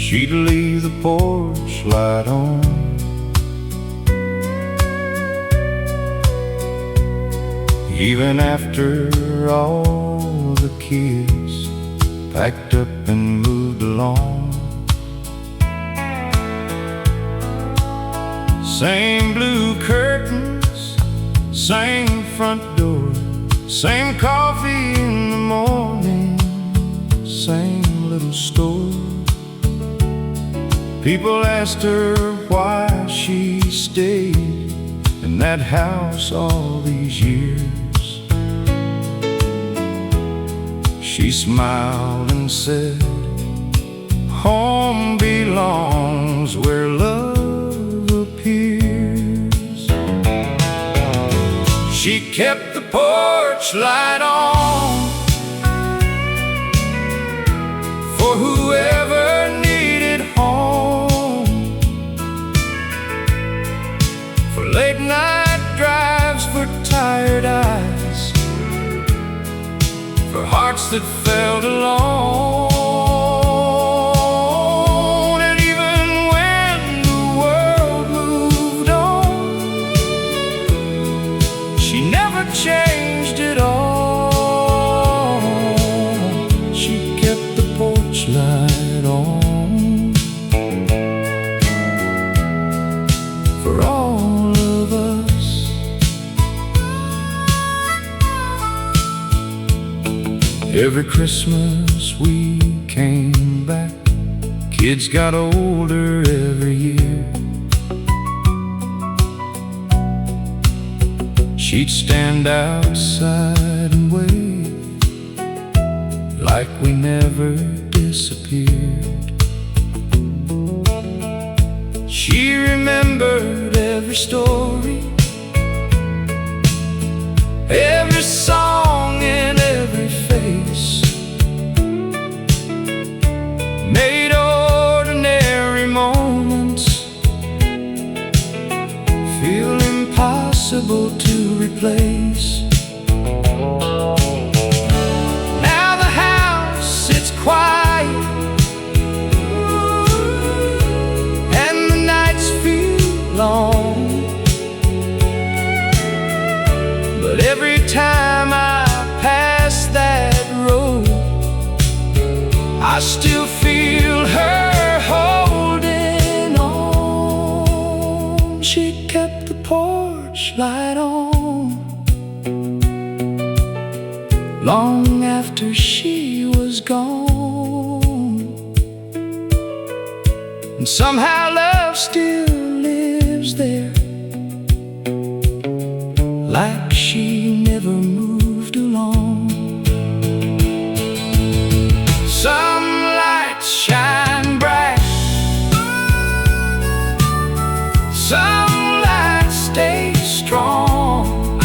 she'd leave the porch light on. Even after all the kids packed up and moved along. Same blue curtains, same front door, same coffee in the morning, same little store. People asked her why she stayed in that house all these years. She smiled and said, home belongs where love appears. She kept the porch light on for whoever needed home, for late night drives, for tired eyes, for hearts that felt alone. And even when the world moved on, she never changed at all. She kept the porch light on for all of us. Every Christmas we came back, kids got older every year. She'd stand outside and wave like we never disappeared. She remembered every story, every song and every face, made ordinary moments feel impossible to replace. Now the house sits quiet and the nights feel long, but every time I pass that road, I still feel her holding on. She kept the porch light on long after she was gone, and somehow love still lives there, like she never moved along. Some lights shine bright, some lights stay strong,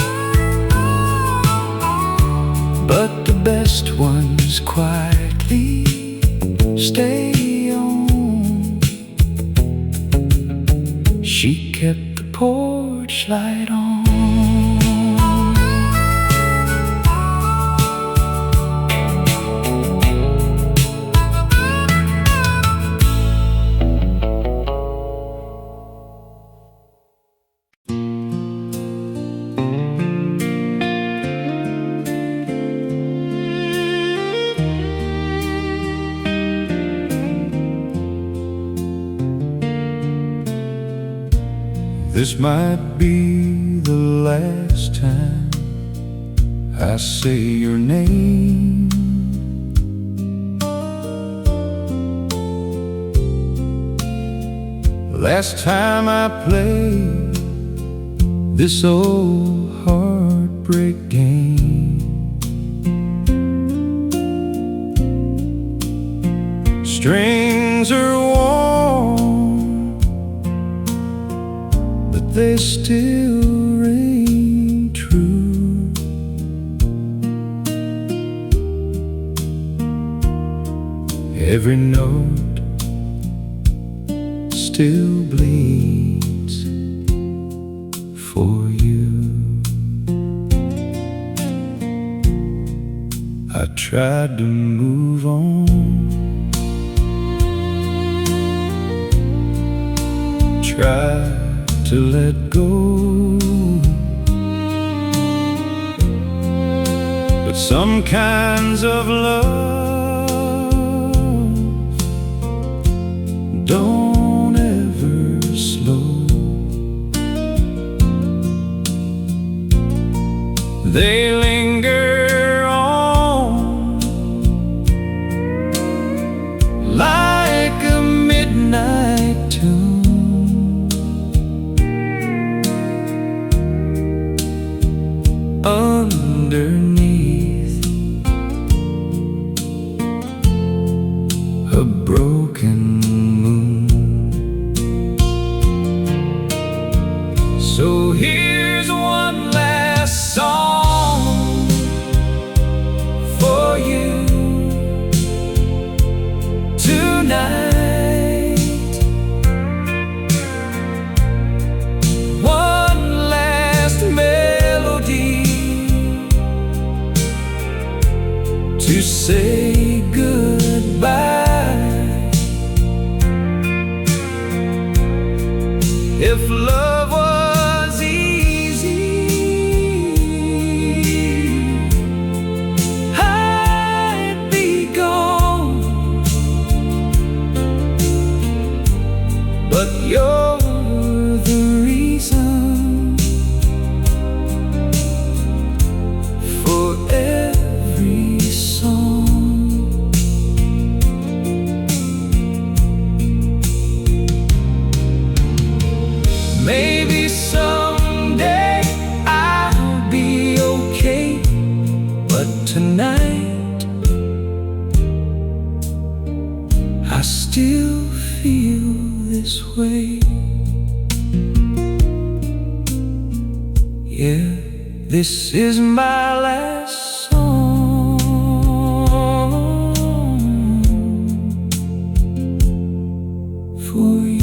but the best ones quietly stay on. She kept the porch light on. This might be the last time I say your name. Last time I played this old heartbreak game. Strings are warm, but they still ring true. Every note still bleeds for you. I tried to move on, try to let go, but some kinds of love don't ever slow. They linger on like a midnight tune underneath a broken moon. So here's one last song for you tonight. One last melody to say goodbye. If love was easy, I'd be gone, but you're the reason for every song. Maybe someday I'll be okay, but tonight I still feel this way. Yeah, this is my last song for you.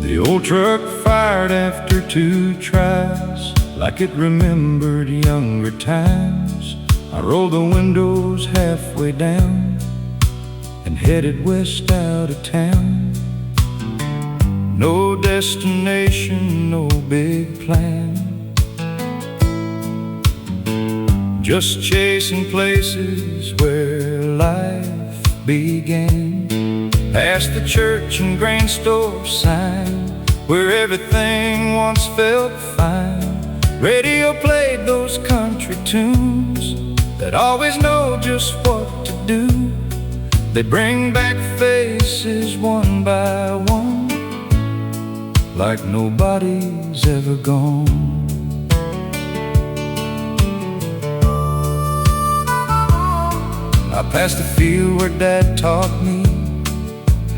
The old truck fired after 2 tries, like it remembered younger times. I rolled the windows halfway down and headed west out of town. No destination, no big plan, just chasing places where life began. Past the church and grain store sign, where everything once felt fine. Radio played those country tunes that always know just what to do. They bring back faces one by one, like nobody's ever gone. I passed the field where Dad taught me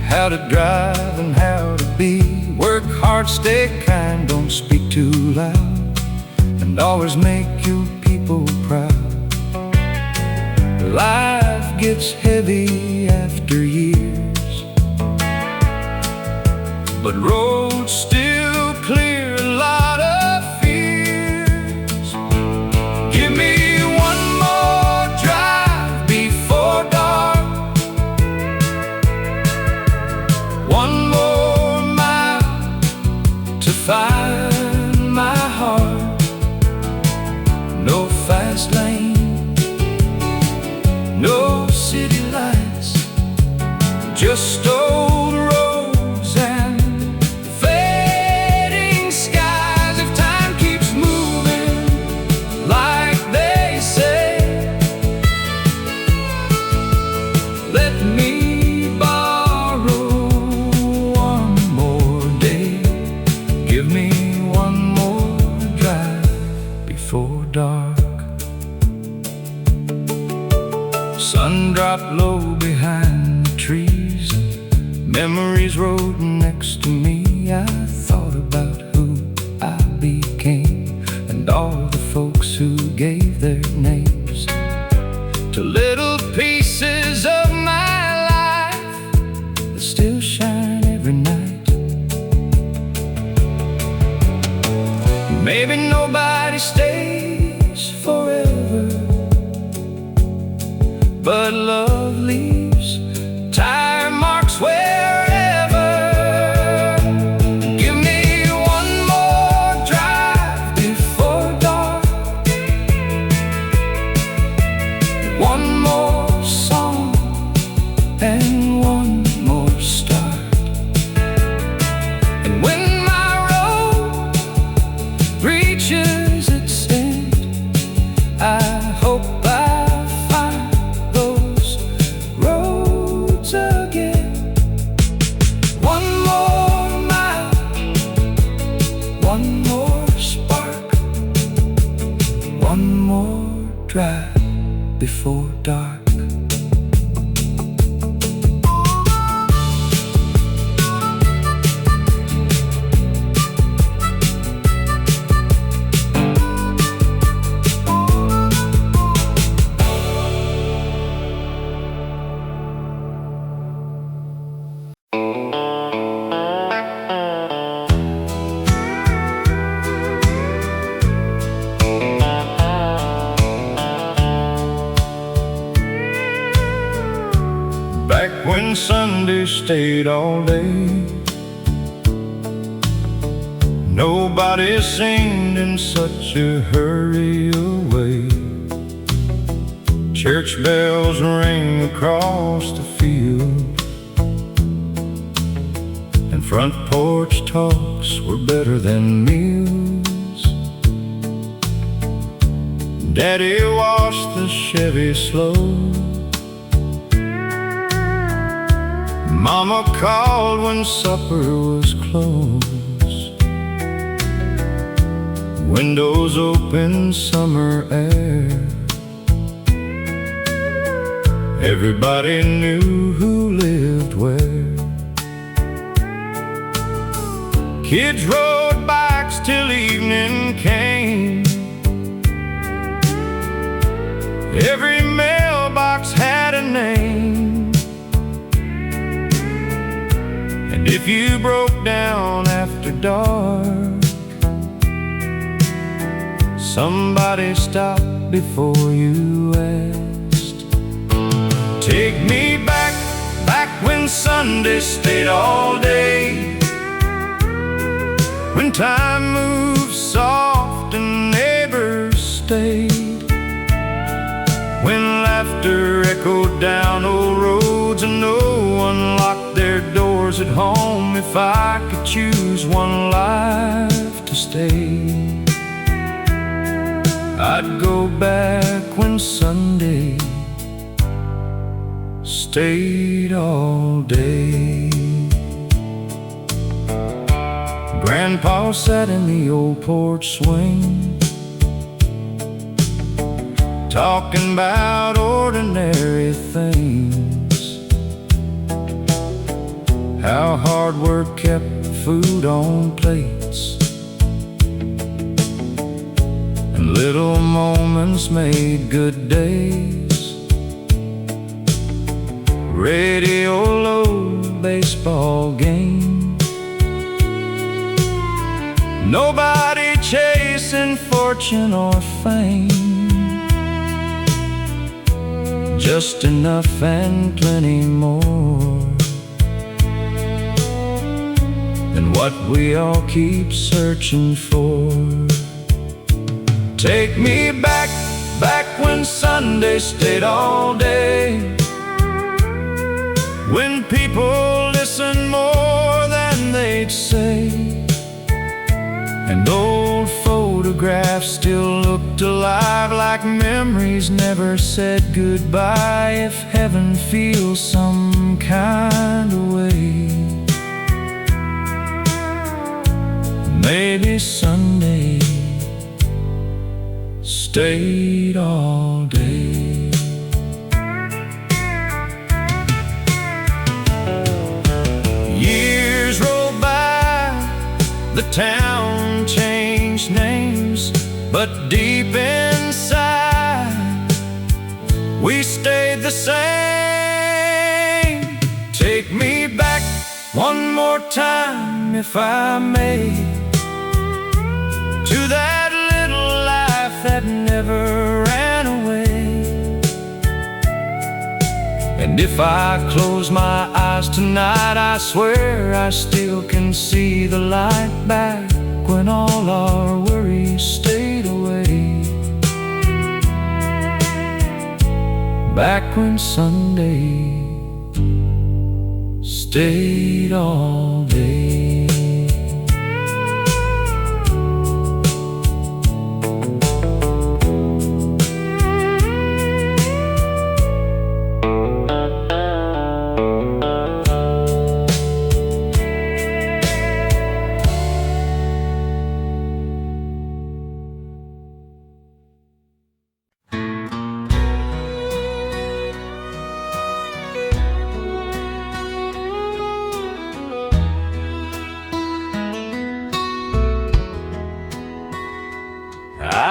how to drive and how to be. Work hard, stay kind, don't speak too loud, and always make your people proud. Life gets heavy after years, but roads still clear a lot of fears. Give me one more drive before dark, one more mile to find my heart. No fast lane, no city lights, just old roads and fading skies. If time keeps moving like they say, let me borrow one more day. Give me one more drive before dark. Sun dropped low behind the trees, memories rode next to me. I thought about who I became. nobody stays forever, but love leaves tire marks wherever. Give me one more drive before dark, one more song and one more start. And when my road reaches its end, I hope I find those roads again. One more mile, one more spark, one more drive before dark. Back when Sunday stayed all day, nobody seemed in such a hurry away. Church bells rang across the field, and front porch talks were better than meals. Daddy washed the Chevy slow, Mama called when supper was closed. Windows open, summer air. Everybody knew who lived where. Kids rode bikes till evening came. Every mailbox had a name. And if you broke down after dark, somebody stopped before you asked. Take me back, back when Sunday stayed all day, when time moved soft and neighbors stayed, when laughter echoed down old roads and no one locked their doors at home. If I could choose one life to stay, I'd go back when Sunday stayed all day. Grandpa sat in the old porch swing, talking about ordinary things, how hard work kept food on plates, and little moments made good days. Radio low, baseball game, nobody chasing fortune or fame, just enough and plenty more than what we all keep searching for. Take me back, back when Sunday stayed all day, when people listened more than they'd say, and old photographs still looked alive like memories never said goodbye. If heaven feels some kind of way, maybe Sunday stayed all day. Years rolled by, the town changed names, but deep inside we stayed the same. Take me back one more time, if I may, to that little never ran away. And if I close my eyes tonight, I swear I still can see the light back when all our worries stayed away. Back when Sunday stayed all day.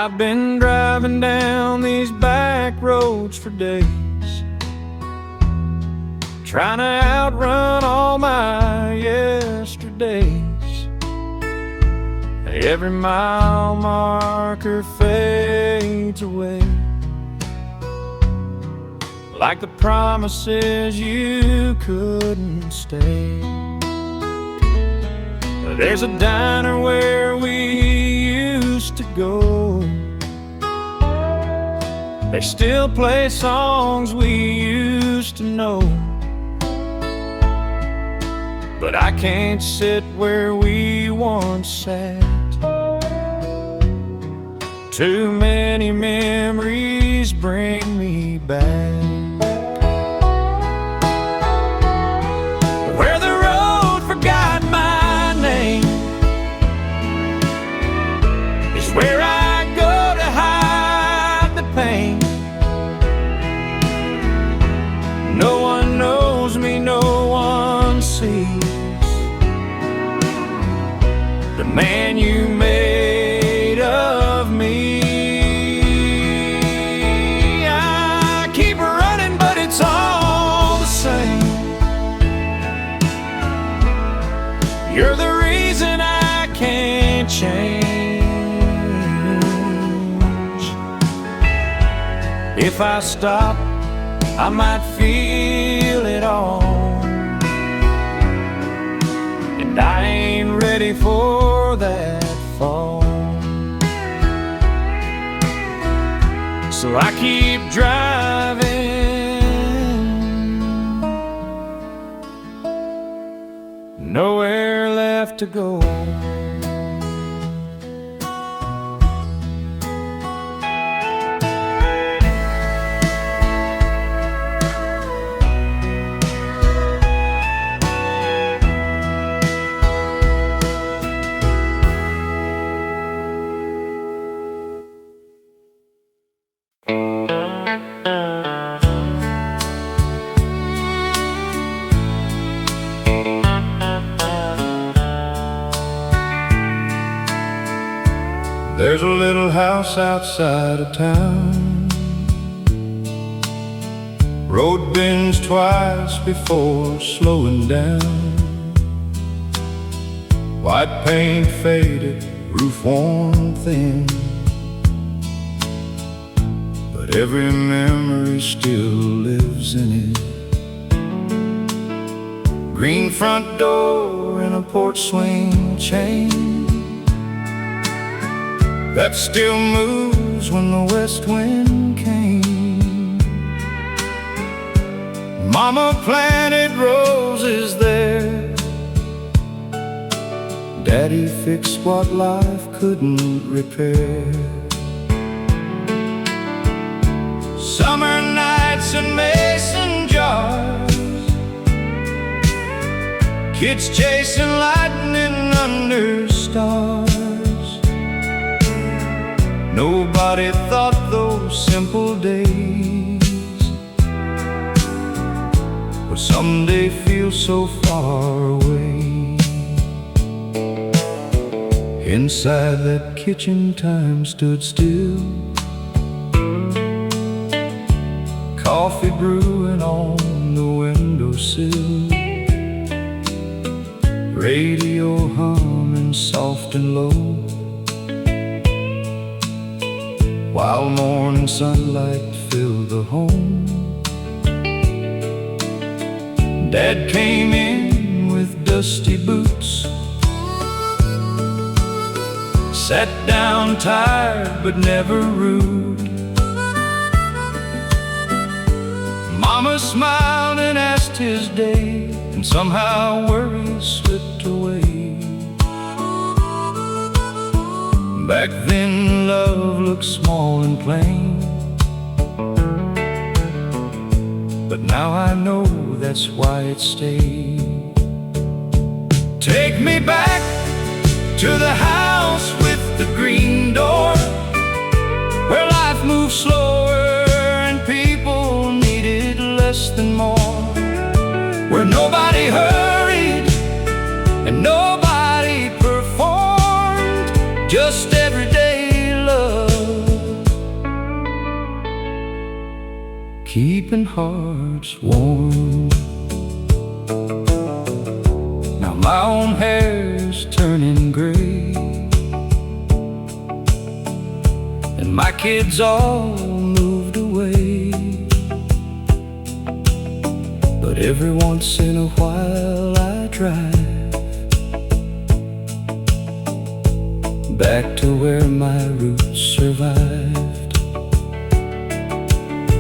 I've been driving down these back roads for days, trying to outrun all my yesterdays. Every mile marker fades away, like the promises you couldn't stay. There's a diner where we used to go. They still play songs we used to know, but I can't sit where we once sat. Too many memories bring me back. Where the road forgot my name is where I go to hide the pain. No one knows me, no one sees the man you made of me. I keep running, but it's all the same. You're the reason I can't change. If I stop, I might feel it all, and I ain't ready for that fall. So I keep driving, nowhere left to go. There's a little house outside of town, road bends twice before slowing down. White paint faded, roof worn thin, but every memory still lives in it. Green front door and a porch swing chain that still moves when the west wind came. Mama planted roses there, Daddy fixed what life couldn't repair. Summer nights in mason jars, kids chasing lightning under stars. Nobody thought those simple days would someday feel so far away. Inside that kitchen time stood still, coffee brewing on the windowsill, radio humming soft and low. while morning sunlight filled the home. Dad came in with dusty boots, sat down tired but never rude. Mama smiled and asked his day, and somehow worries slipped away. Back then love looked small and plain, but now I know that's why it stayed. Take me back to the house with the green door, where life moved slower and people needed less than more, where nobody hurried and nobody performed, just everyday love, keeping hearts warm. Now my own hair's turning gray, and my kids all moved away, but every once in a while I drive back to where my roots survived.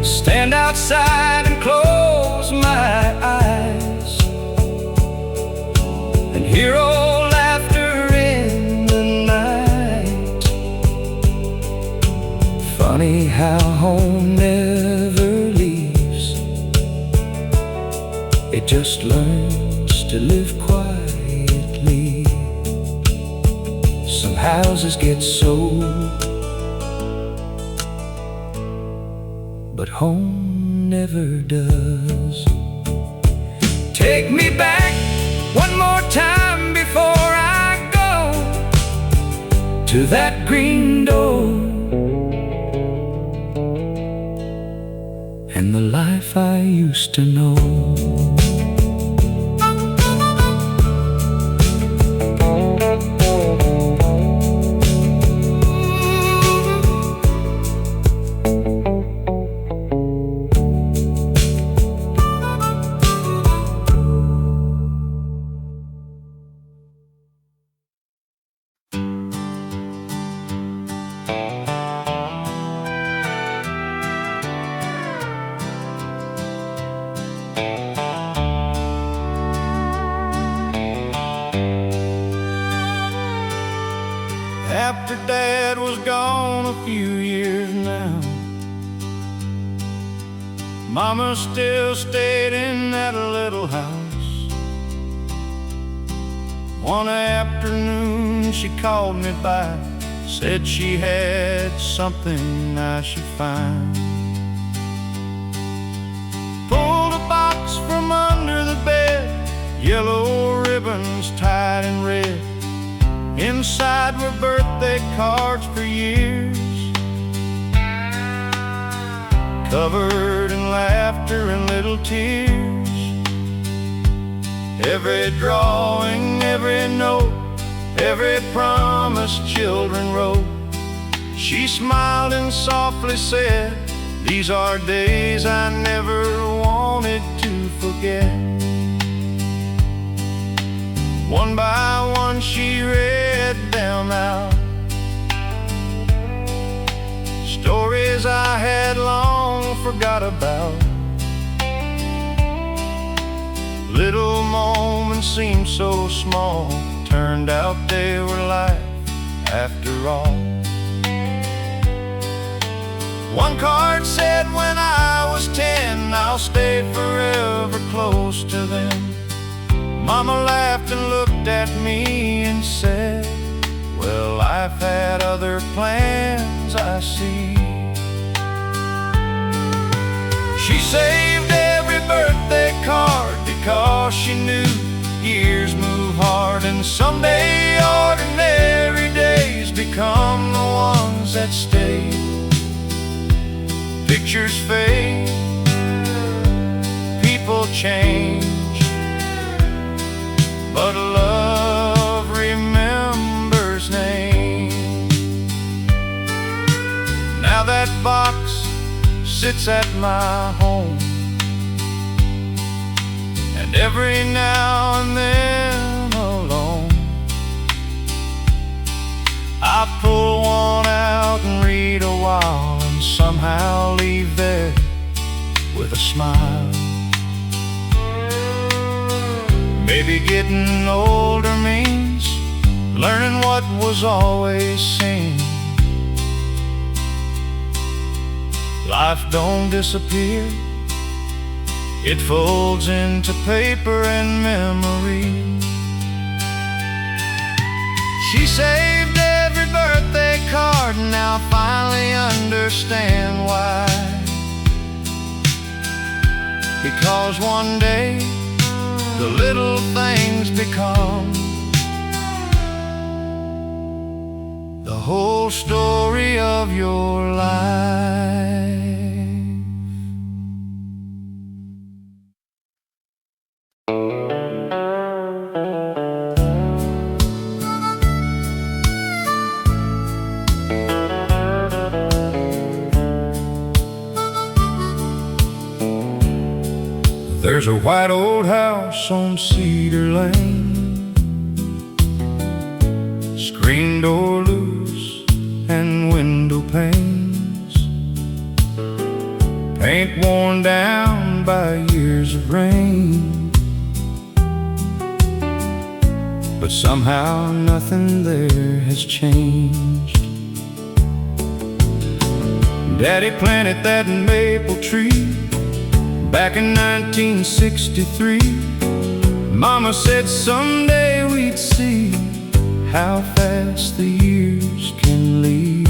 Stand outside and close my eyes and hear old laughter in the night. Funny how home never leaves, it just learns to live quietly. Some houses get sold, but home never does. Take me back one more time before I go to that green door and the life I used to know. After Dad was gone a few years now, Mama still stayed in that little house. One afternoon she called me back, said she had something I should find. Pulled a box from under the bed, yellow ribbons tied in red. Inside were birthday cards for years, covered in laughter and little tears. Every drawing, every note, every promise children wrote. She smiled and softly said, "These are days I never wanted to forget." One by one she read them out, stories I had long forgot about. Little moments seemed so small, turned out they were life after all. One card said, "When I was 10, I'll stay forever close to them." Mama laughed and looked at me and said, "Well, I've had other plans, I see." She saved every birthday card because she knew years move hard, and someday ordinary days become the ones that stay. Pictures fade, people change, but love remembers names. Now sits at my home, and every now and then alone I pull one out and read a while, and somehow leave there with a smile. Maybe getting older means learning what was always seen. Life don't disappear, it folds into paper and memory. She saved every birthday card, and now I finally understand why. Because one day the little things become the whole story of your life. There's a white old house on Cedar Lane, screen door loose and window panes, paint worn down by years of rain. But somehow nothing there has changed. Daddy planted that maple tree back in 1963. Mama said someday we'd see how fast the years can leave.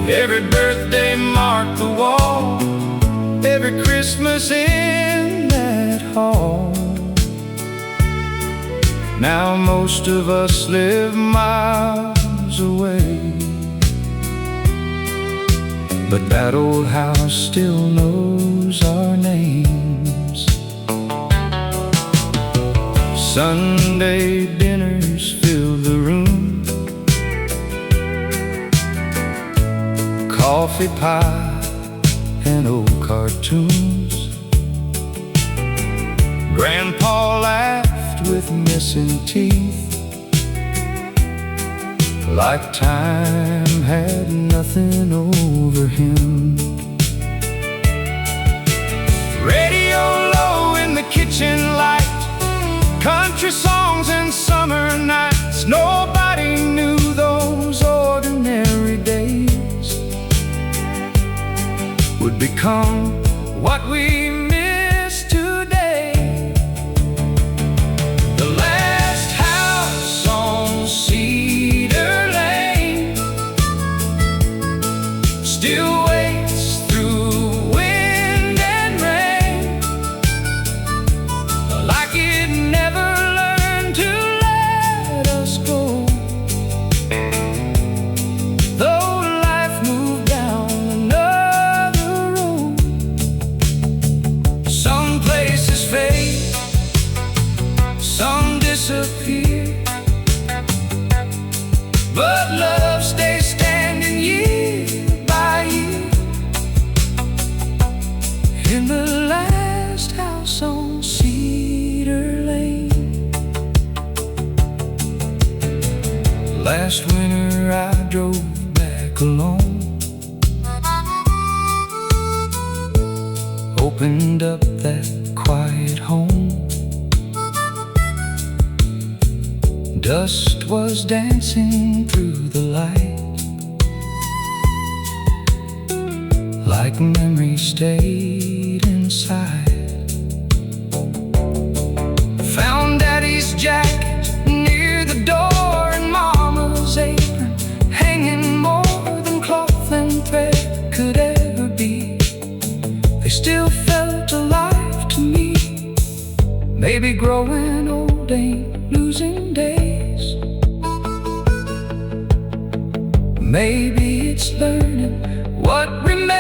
Every birthday marked the wall, every Christmas in that hall. Now most of us live miles away, but that old house still knows our names. Sunday dinners fill the room, coffee, pie, and old cartoons. Grandpa laughed with missing teeth, like time had nothing over him. Radio low in the kitchen light, country songs and summer nights. Nobody knew those ordinary days would become what we miss today. The last house on Cedar Lane still waits through wind and rain, like it never learned to let us go. Though life moved down another road, some places fade, some disappear, but love stays standing year by year in the last house on Cedar Lane. Last winter I drove back alone, opened up that quiet home. Dust was dancing through the light, like memory stayed inside. Found Daddy's jacket near the door and Mama's apron hanging more than cloth and thread could ever be. They still felt alive to me. Maybe growing old ain't losing days. Maybe it's learning what remains.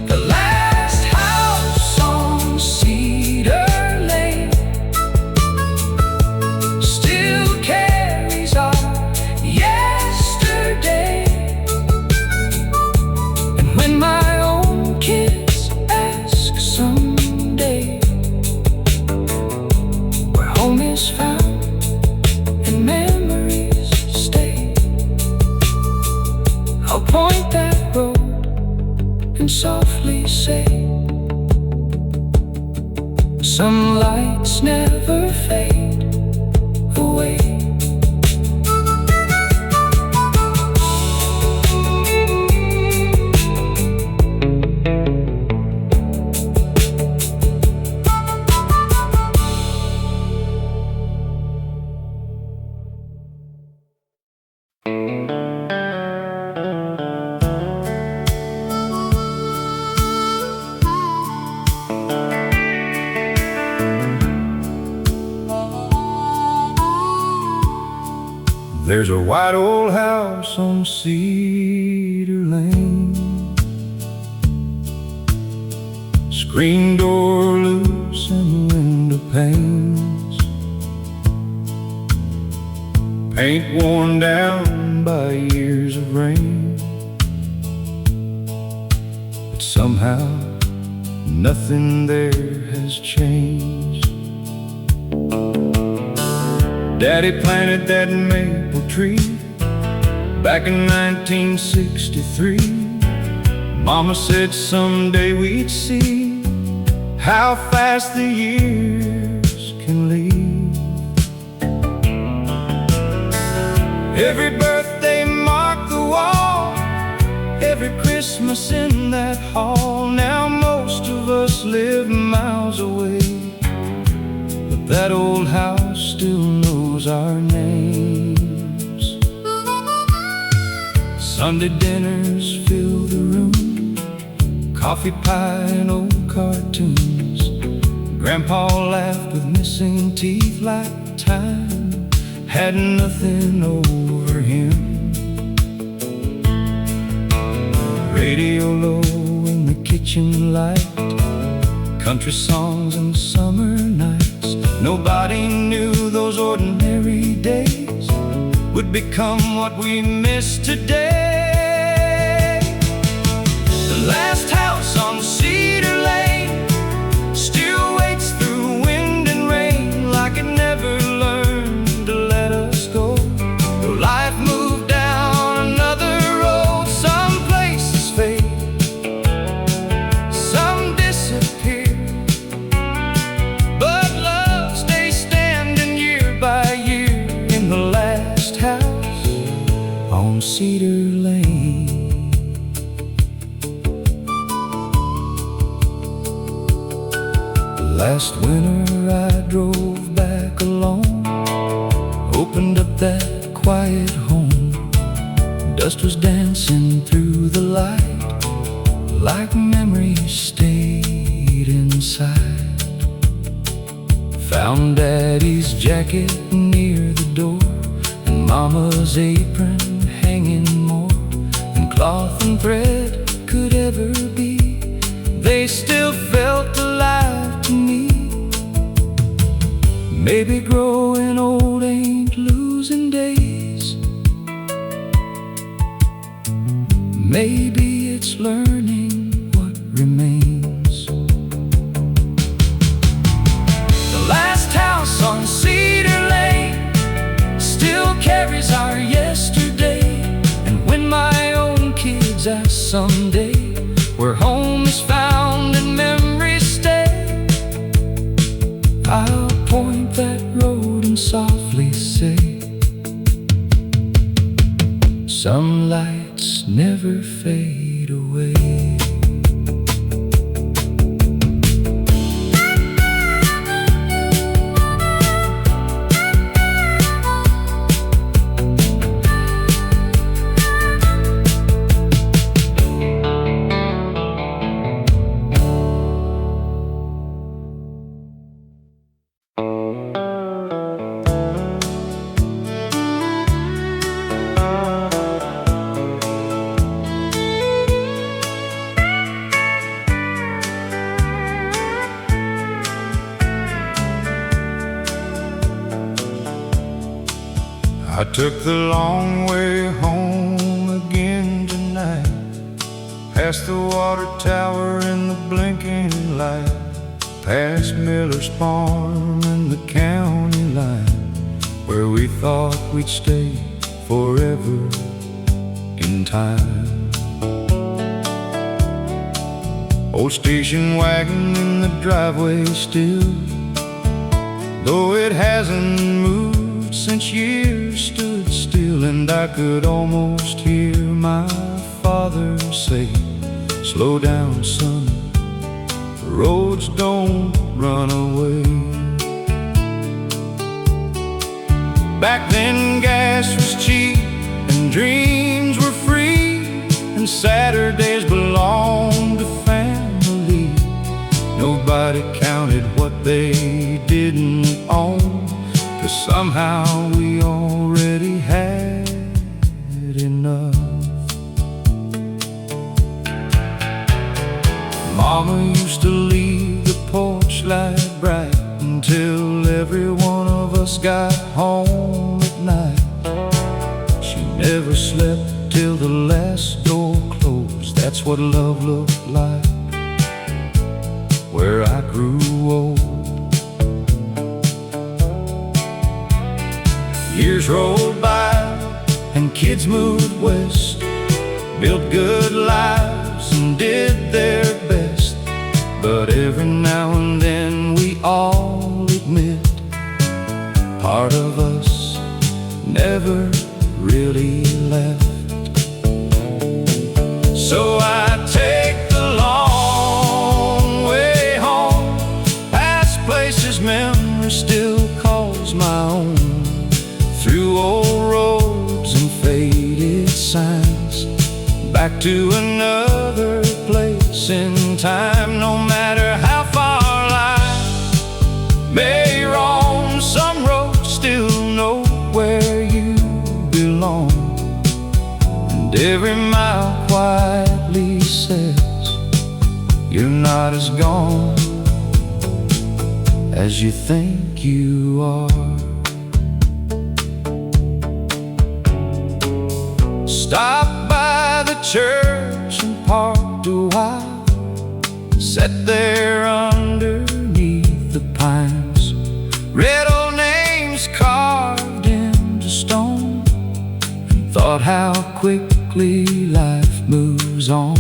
The last house on Cedar Lane still carries our yesterday. is found and memories stay. I'll point that road and softly say, some lights never fade away. There's a white old house on Cedar Lane, screen door loose and window panes, paint worn down by years of rain. But somehow nothing there has changed. Daddy planted that maple tree back in 1963. Mama said someday we'd see how fast the years can leave. Every birthday marked the wall, every Christmas in that hall. Now most of us live miles away, but that old house still knows our names. Sunday dinners fill the room, coffee pie and old cartoons. Grandpa laughed with missing teeth like time had nothing over him. Radio low in the kitchen light, country songs and summer nights. Nobody knew those ordinary days would become what we miss today. The last house on Cedar Lane still waits through wind and rain, like it never learned to let us go. Though life moved down another road, some places fade, some disappear, but love stays standing year by year in the last house on Cedar Lane. Last winter I drove back alone, opened up that quiet home. Dust was dancing through the light, like memories stayed inside. Found Daddy's jacket near the door, and Mama's apron hanging more than cloth and thread could ever be. They still felt alive to me. Maybe growing old ain't losing days, maybe it's learning what remains. The last house on Cedar Lane still carries our yesterday, and when my own kids ask someday where home is found and memories stay, I'll point that road and softly say, some lights never fade away. I took the long way home again tonight, past the water tower and the blinking light, past Miller's farm and the county line where we thought we'd stay forever in time. Old station wagon in the driveway still, though it hasn't moved since years stood still. And I could almost hear my father say, "Slow down, son, the roads don't run away." Back then gas was cheap and dreams were free, and Saturdays belonged to family. Nobody counted what they didn't own, 'cause somehow we already had enough. Mama used to leave the porch light bright until every one of us got home at night. She never slept till the last door closed. That's what love looked like where I grew old. Years rolled by and kids moved west, built good lives and did their best. But every now and then we all admit part of us never really left. So I take the long way home, past places memory still calls my own, through old roads and faded signs, back to another place in time. No matter how far life may roam, some roads still know where you belong, and every mile quietly says you're not as gone as you think you are. Stop by the church and parked a while, sat there underneath the pines, read old names carved into stone, and thought how quickly life moves on.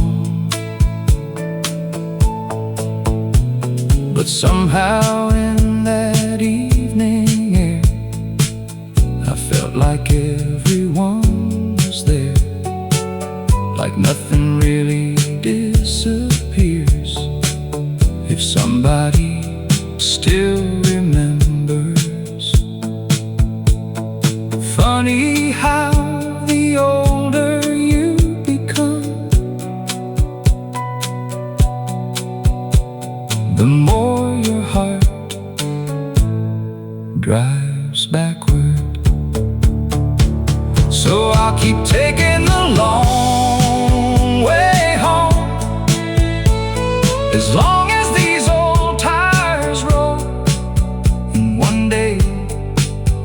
But somehow in that evening air, I felt like everyone was there, like nothing really disappears if somebody still remembers. Funny how the older you become, the more your heart drives backward. So I'll keep taking the long way home, as long as these old tires roll. And one day,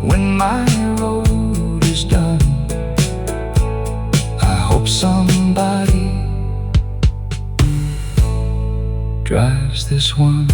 when my road is done, I hope somebody drives this one.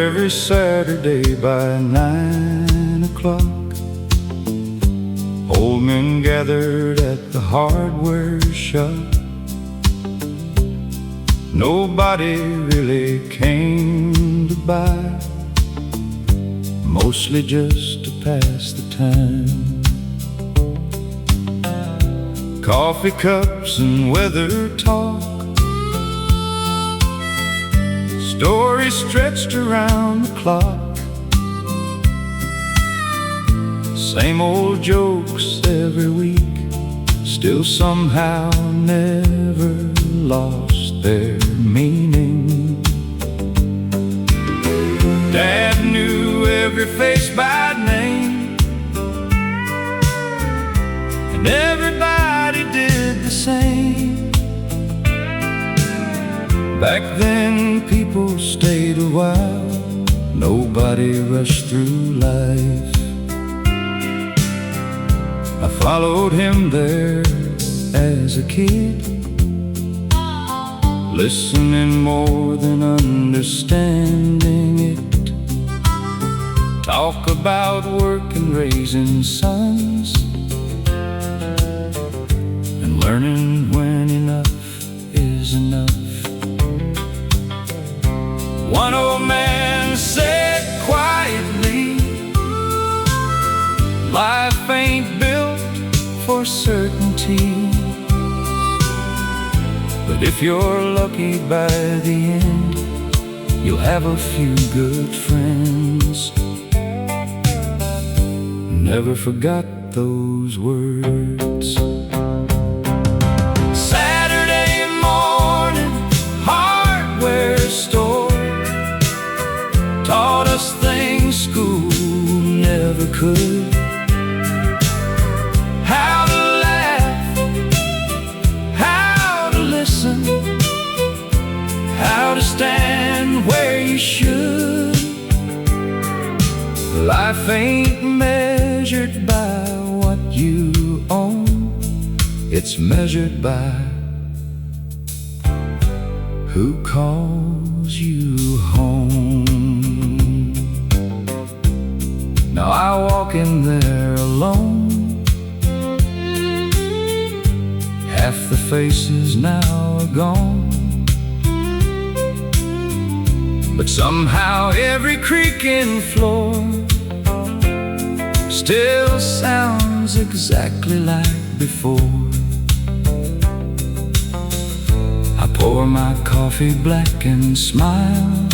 Every Saturday by 9 o'clock, old men gathered at the hardware shop. Nobody really came to buy, mostly just to pass the time. Coffee cups and weather talk, stories stretched around the clock. Same old jokes every week, still somehow never lost their meaning. Dad knew every face by name, Back then people stayed a while, nobody rushed through life. I followed him there as a kid, listening more than understanding it. Talk about work and raising sons, and learning when enough is enough. One old man said quietly, life ain't built for certainty, but if you're lucky by the end, you'll have a few good friends. Never forgot those words. Saturday morning, hardware store taught us things school never could. How to laugh, how to listen, how to stand where you should. Life ain't measured by what you own, it's measured by who calls you home. Now I walk in there alone, half the faces now are gone, but somehow every creaking floor still sounds exactly like before. I pour my coffee black and smile,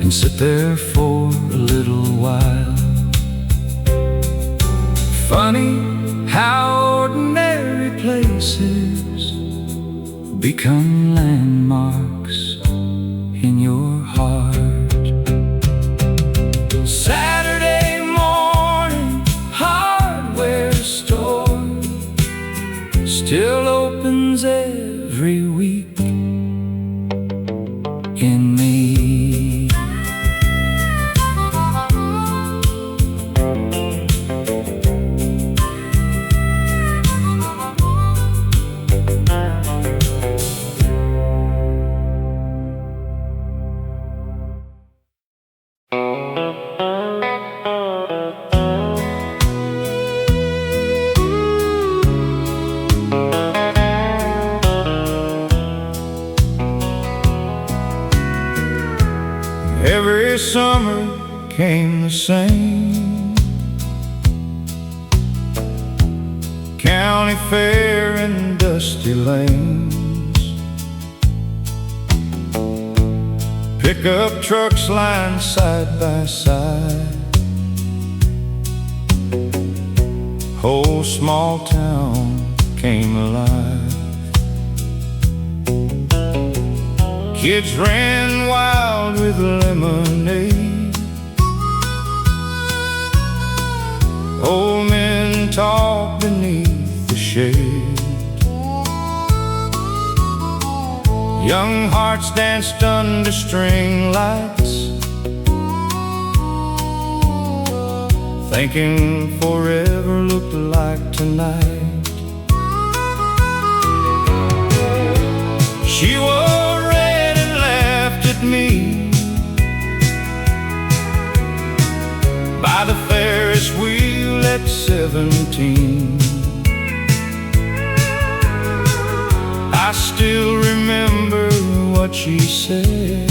and sit there for a little while. Funny how ordinary places become landmarks in your heart. Saturday morning, hardware store still opens every week in me. Every summer came the same county fair and dusty lanes, pickup trucks lined side by side, whole small town came alive. Kids ran wild with lemonade, old men talked beneath the shade, young hearts danced under string lights, thinking forever looked like tonight. She wore red and laughed at me by the Ferris wheel at 17. I still remember what she said: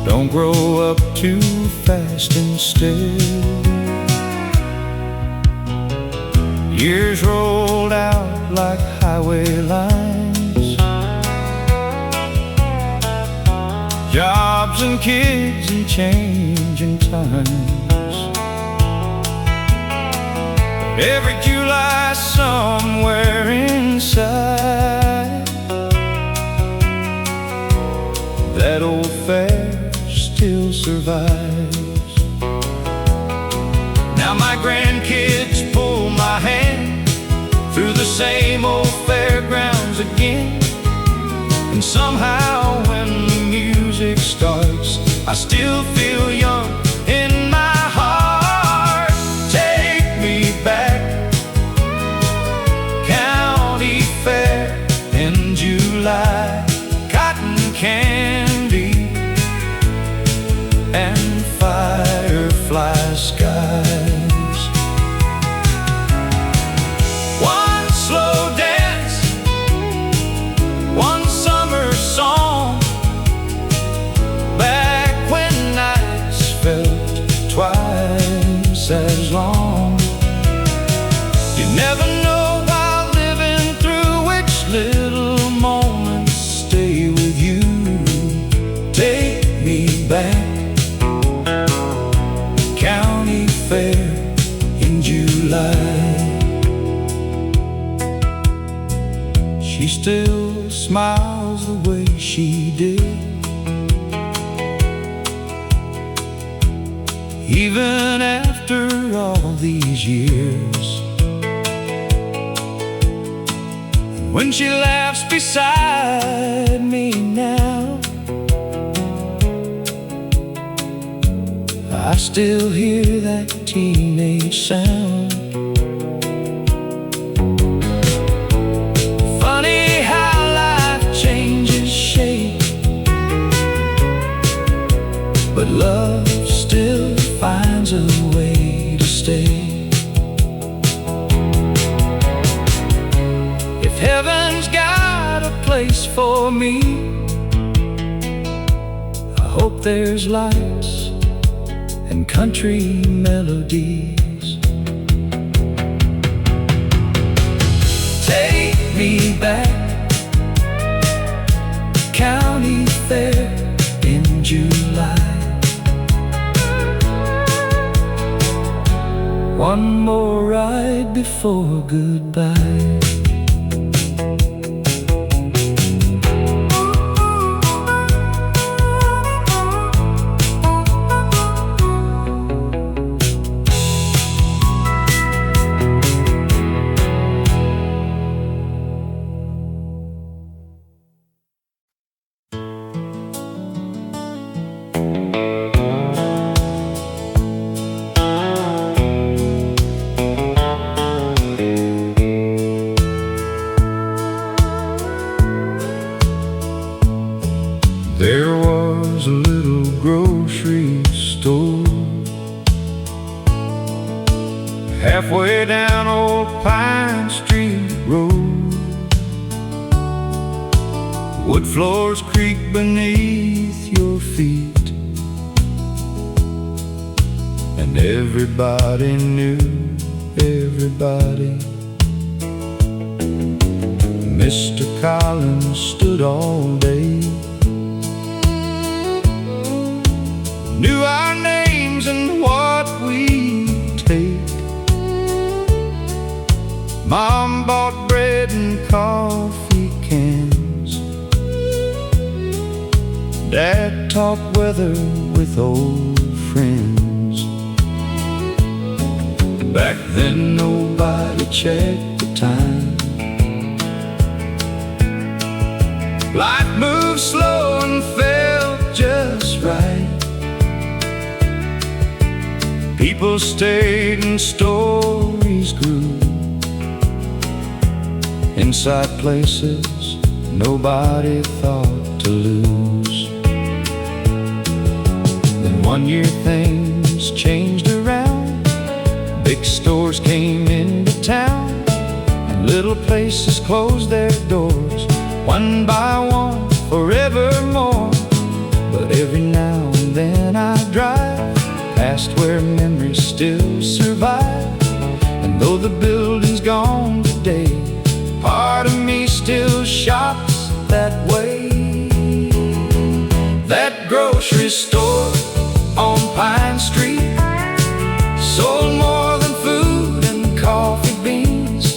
don't grow up too fast instead. Years rolled out like highway lines, jobs and kids and changing times. Every July somewhere inside that old fair still survives. Now my grandkids pull my hand through the same old fairgrounds again. And somehow when the music starts, I still feel young in my heart. Take me back, county fair in July, cotton candy and firefly skies. One slow dance, one summer song, back when nights felt twice as long. You never know while living through which little moments stay with you. Take me back, county fair in July. She still smiles the way she did, even after all these years. When she laughs beside me now, I still hear that teenage sound. Funny how life changes shape, but love still finds a way to stay. If heaven's got a place for me, I hope there's lights and country melodies. Take me back, county fair in July. One more ride before goodbye. There was a little grocery store halfway down old Pine Street Road. Wood floors creak beneath your feet, and everybody knew everybody. Mr. Collins stood all day, knew our names and what we'd take. Mom bought bread and coffee cans, Dad talked weather with old friends. Back then nobody checked the time. Life moved slow and felt just right. People stayed and stories grew inside places nobody thought to lose. Then one year things changed around. Big stores came into town, and little places closed their doors, one by one, forevermore. But every now and then I drive past where memories still survive, and though the building's gone today, part of me still shops that way. That grocery store on Pine Street sold more than food and coffee beans.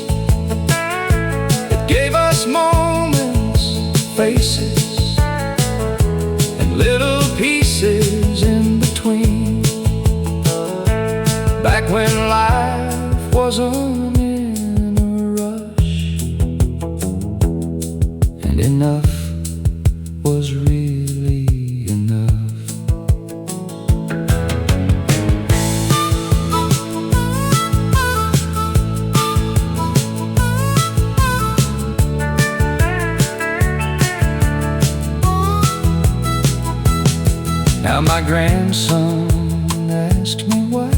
It gave us moments, faces, and little pieces in between. Back when life wasn't in a rush, Now my grandson asked me why.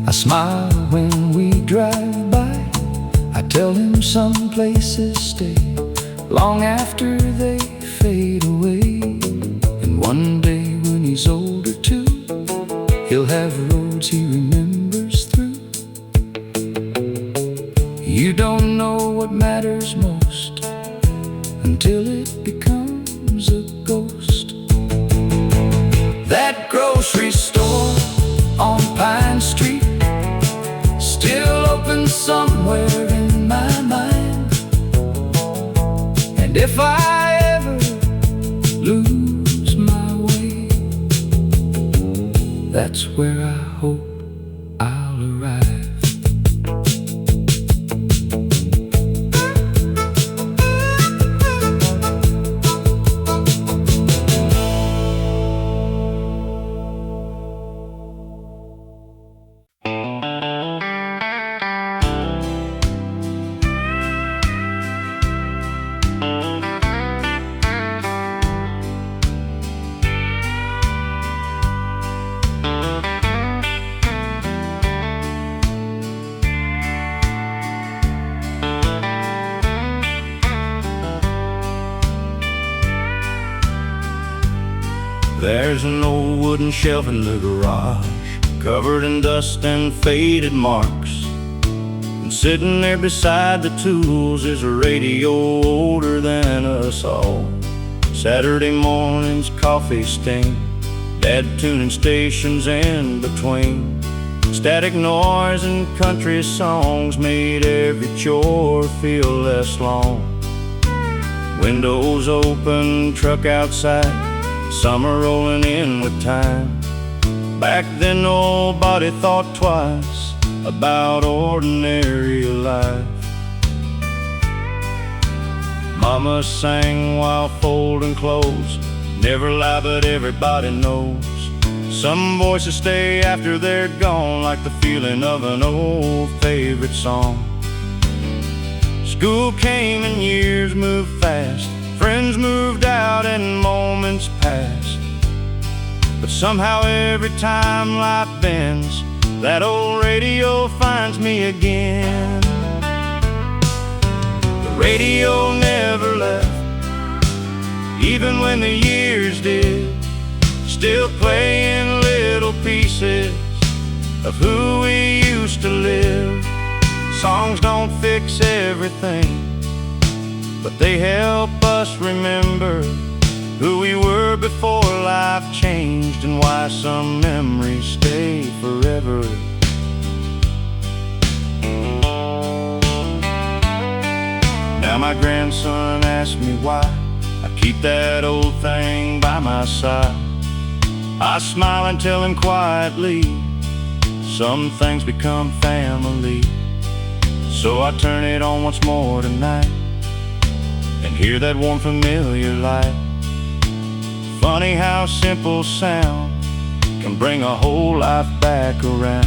I smile when we drive by. I tell him some places stay long after they fade away. And one day when he's older too, he'll have roads he remembers through. You don't know what matters most until it becomes a ghost. That grocery store on Pine Street, still open somewhere in my mind. And if I ever lose my way, that's where I hope I'll arrive. There's an old wooden shelf in the garage, covered in dust and faded marks. And sitting there beside the tools is a radio older than us all. Saturday morning's coffee stain, Dad tuning stations in between. Static noise and country songs made every chore feel less long. Windows open, truck outside, summer rolling in with time. Back then nobody thought twice about ordinary life. Mama sang while folding clothes, never lie but everybody knows. Some voices stay after they're gone, like the feeling of an old favorite song. School came and years moved fast, friends moved out and moments passed. But somehow every time life bends, that old radio finds me again. The radio never left, even when the years did, still playing little pieces of who we used to live. Songs don't fix everything, but they help us remember who we were before life changed, and why some memories stay forever. Now my grandson asks me why I keep that old thing by my side. I smile and tell him quietly, some things become family. So I turn it on once more tonight and hear that warm familiar light. Funny how simple sound can bring a whole life back around.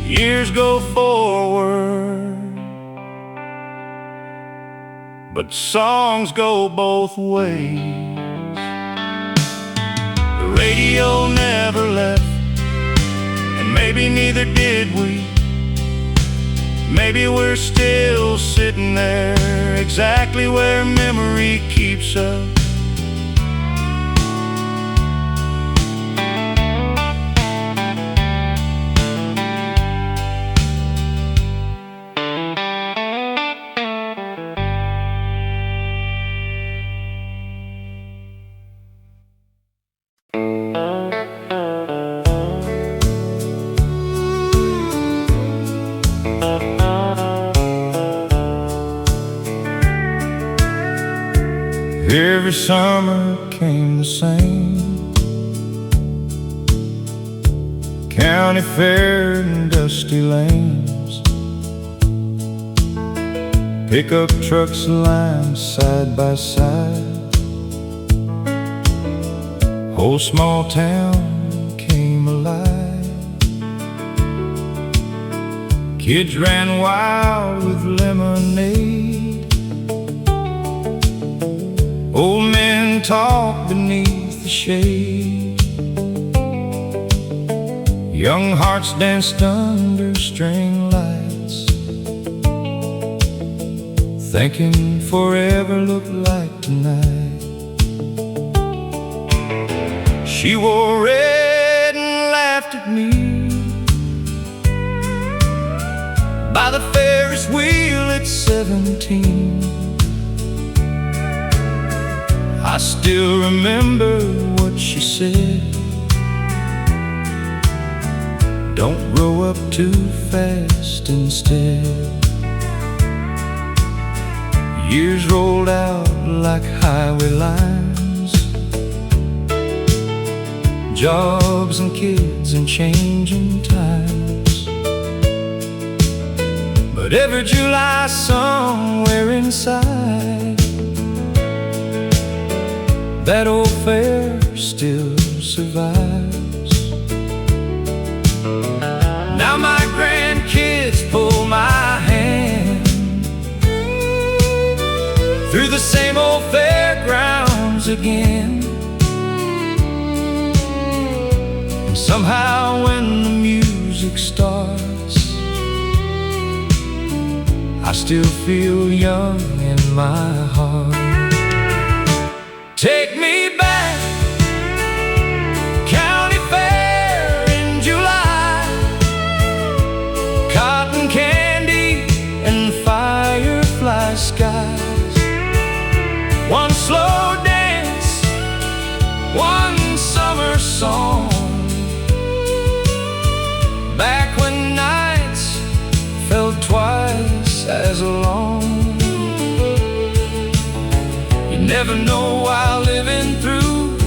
Years go forward, but songs go both ways. The radio never left, and maybe neither did we. Maybe we're still sitting there, exactly where memory keeps us. Every summer came the same, county fair and dusty lanes, pickup trucks lined side by side. Whole small town came alive. Kids ran wild with lemonade. Old men talked beneath the the shade. Young hearts danced under string lights, thinking forever looked like tonight. She wore red and laughed at me by the Ferris wheel at 17. I still remember what she said: don't grow up too fast instead. Years rolled out like highway lines, jobs and kids and changing times. But every July somewhere inside, that old fair still survives. Now my grandkids pull my hand through the same old fairgrounds again. And somehow when the music starts, I still feel young in my heart. Take me back, county fair in July, cotton candy and firefly skies. One slow dance, one summer song, back when nights felt twice as long. You never know while living through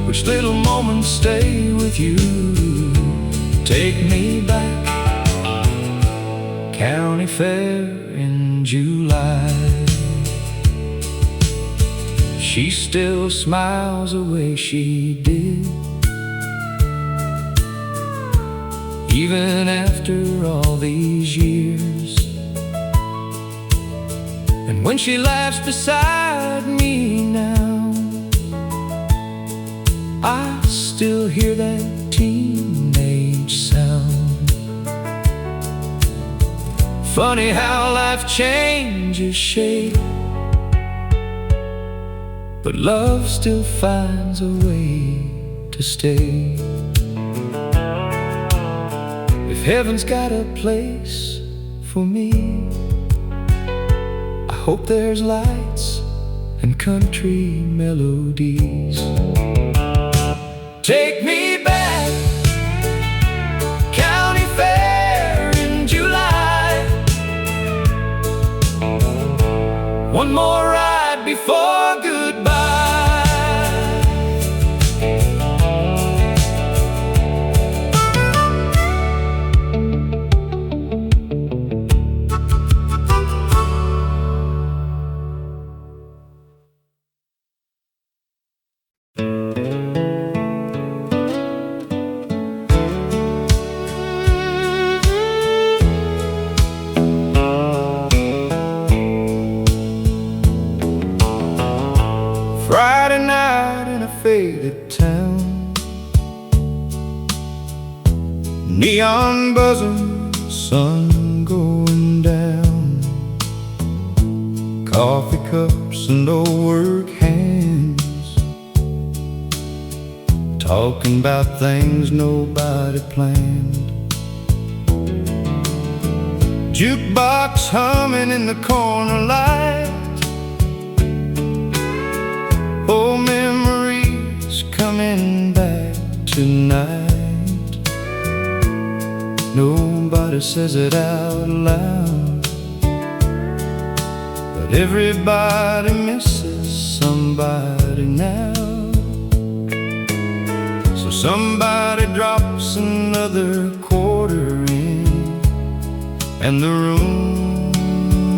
which little moments stay with you. Take me back, county fair in July. She still smiles the way she did, even after all these years. And when she laughs beside me now, I still hear that teenage sound. Funny how life changes shape, but love still finds a way to stay. If heaven's got a place for me, I hope there's lights and country melodies. Take me back, county fair in July. One more ride before goodbye. Friday night in a faded town, neon buzzing, sun going down, coffee cups and old work hands, talking about things nobody planned. Jukebox humming in the corner light, old memories coming back tonight. Nobody says it out loud, but everybody misses somebody now. So somebody drops another quarter in, and the room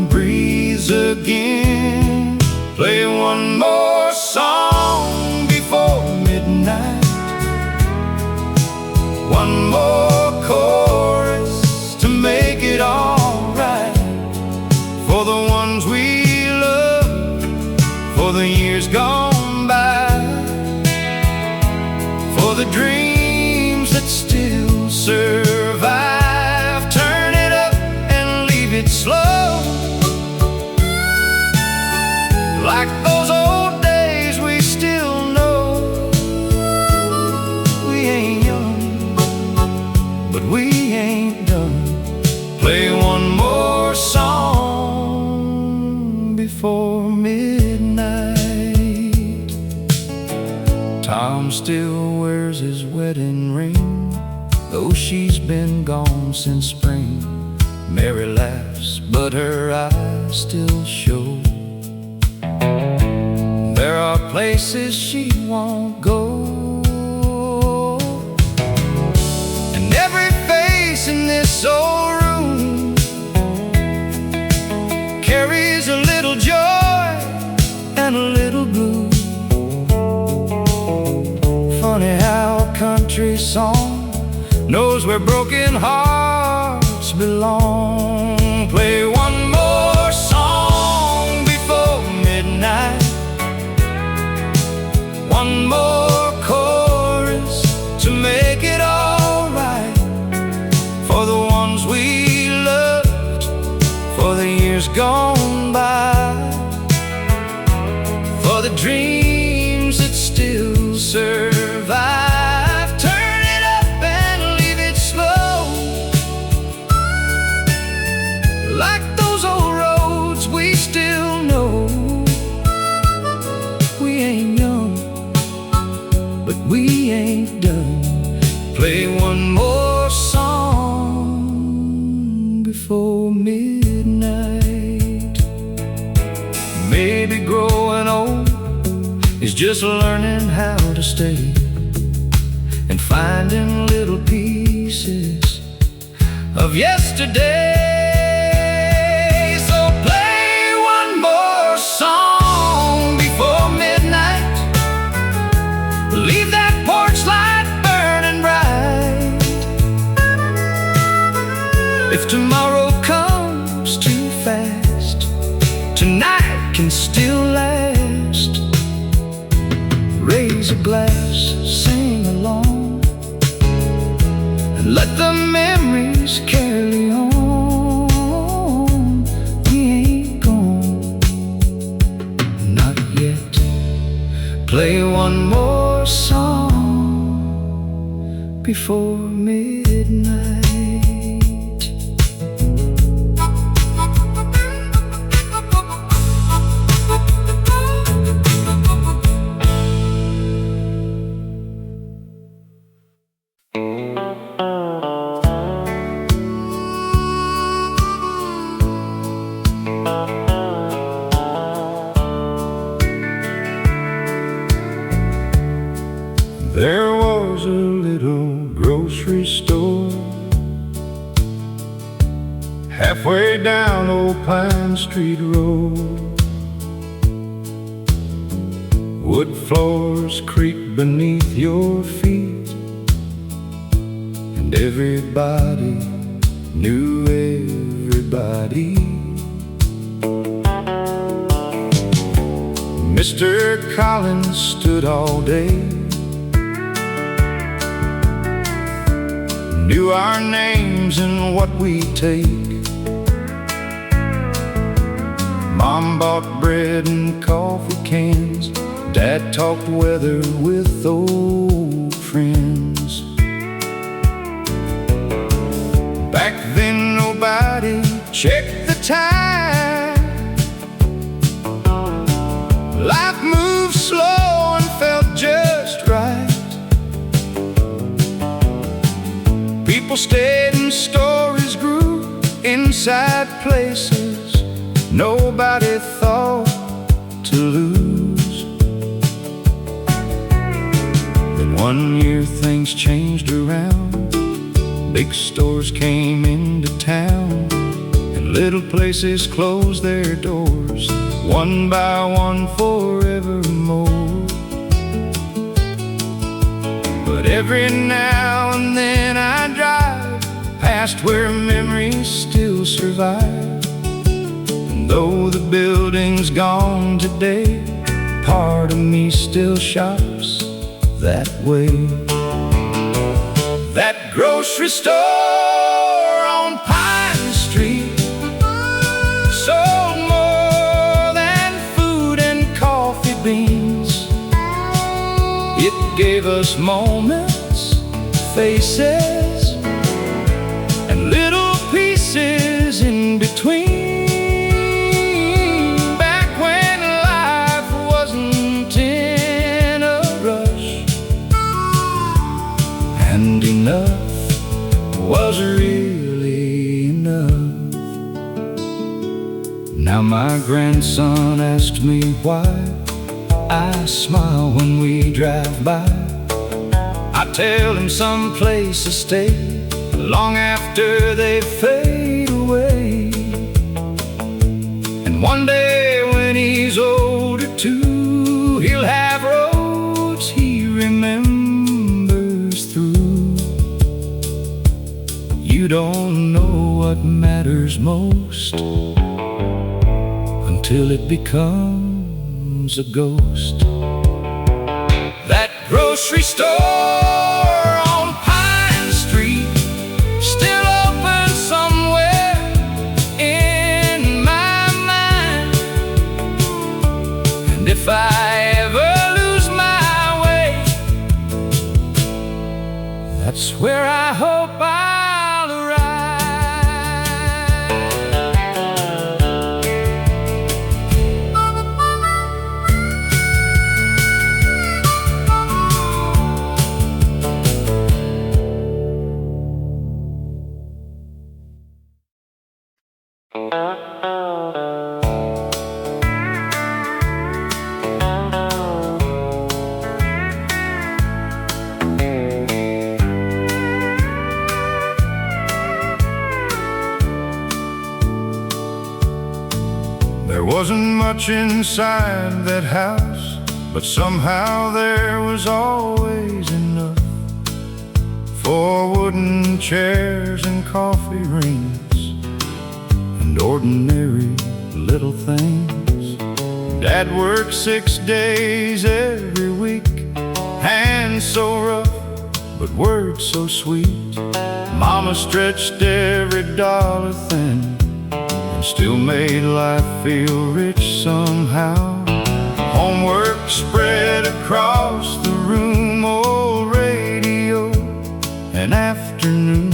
breathes again. Play one more song before midnight, one more chorus to make it all right, for the ones we love, for the years gone by. the dreams that still survive. Turn it up and leave it slow, like those old days we still know. We ain't young, but we ain't done. Play one more song before midnight. Tom still wears his wedding ring, though she's been gone since spring. Mary laughs, but her eyes still show there are places she won't go. And every face in this old room carries a little joy and a little blue. Funny how a country song knows where broken hearts belong. Play one more song before midnight, one more chorus to make it all right, for the ones we loved, for the years gone by, for the dreams that still survive. Turn it up and leave it slow, like those old roads we still know. We ain't young, but we ain't done. Play one more song before midnight. Maybe growing old is just learning how to stay and finding little pieces of yesterday. So play one more song before midnight. Leave that porch light burning bright. If tomorrow comes too fast, tonight can still last. Raise a glass, sing along, and let the memories carry on. We ain't gone, not yet. Play one more song before midnight. There was a little grocery store halfway down Old Pine Street Road. Wood floors creak beneath your feet, and everybody knew everybody. Mr. Collins stood all day, knew our names and what we take. Mom bought bread and coffee cans, Dad talked weather with old friends. Back then nobody checked the time. Life moved slow and felt just right. People stayed and stories grew inside places nobody thought to lose. Then one year things changed around. Big stores came into town, and little places closed their doors, one by one forevermore. But every now and then I drive past where memories still survive. And though the building's gone today, part of me still shops that way. grocery store on Pine Street sold more than food and coffee beans. It gave us moments, faces, and little pieces in between. Back when life wasn't in a rush, and enough was really enough. Now my grandson asked me why I smile when we drive by. I tell him some places stay long after they fade away. And one day when he's older too, he'll have roads he remembers through. You don't know what matters most until it becomes a ghost. That grocery store on Pine Street, still open somewhere in my mind. And if I ever lose my way, that's where I hope I'll arrive. There wasn't much inside that house, but somehow there was always enough. 4 wooden chairs and coffee rings and ordinary little things. Dad worked 6 days every week, hands so rough, but words so sweet. Mama stretched every dollar thin and still made life feel rich somehow. Homework spread across the room, old radio, an afternoon.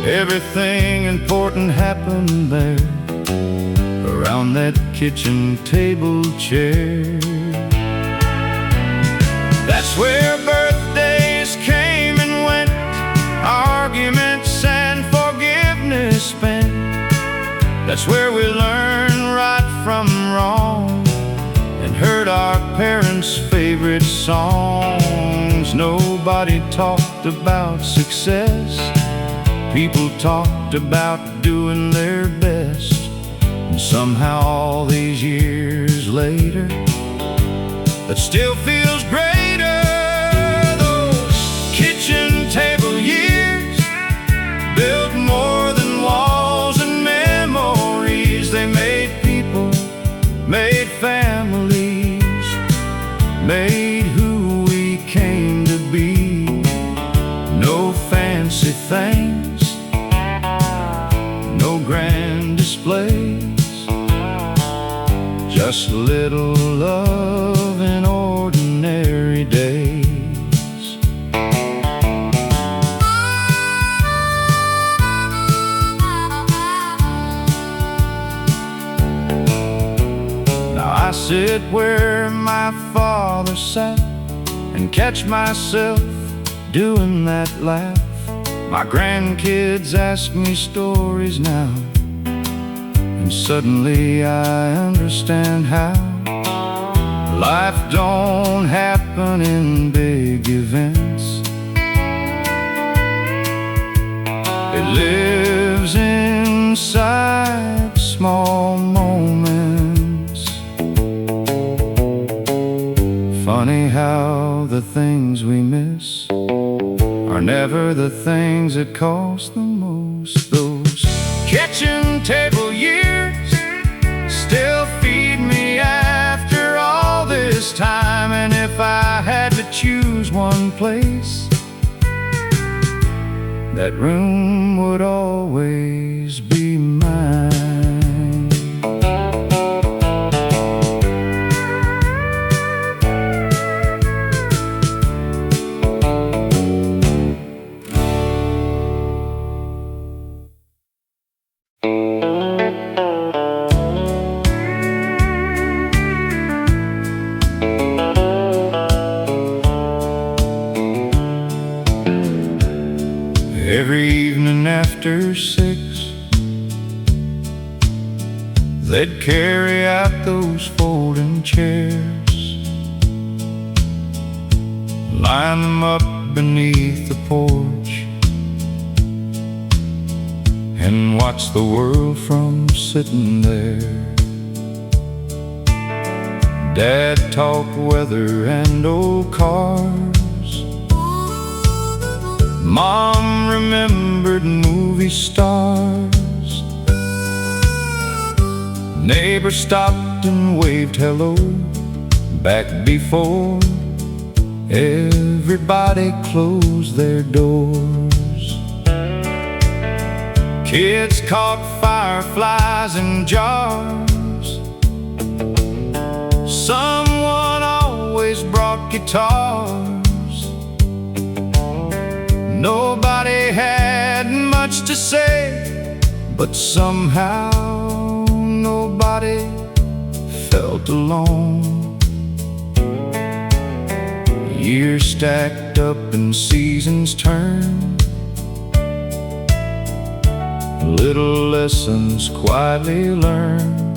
Everything important happened there, around that kitchen table chair. That's where birthdays came and went, arguments and forgiveness spent. That's where we learned right from wrong and heard our parents' favorite songs. Nobody talked about success, people talked about doing their best. And somehow all these years later, that still feels greater. Those kitchen table years built more than walls and memories. They made people, made families, made who we came to be. No fancy things, no grand displays, just a little love in ordinary days. Now I sit where my father sat and catch myself doing that laugh. My grandkids ask me stories now, and suddenly I understand how life don't happen in big events. It lives inside small moments. Funny how the things we miss are never the things that cost the most. Those kitchen table years still feed me after all this time. And if I had to choose one place that room would always be mine. Every evening after 6, they'd carry out those folding chairs, line them up beneath the porch, and watch the world from sitting there. Dad talked weather and old cars, Mom remembered movie stars. Neighbor stopped and waved hello back before everybody closed their doors. Kids caught fireflies in jars. Someone always brought guitars. Nobody had much to say, but somehow nobody felt alone. Years stacked up and seasons turned, little lessons quietly learned,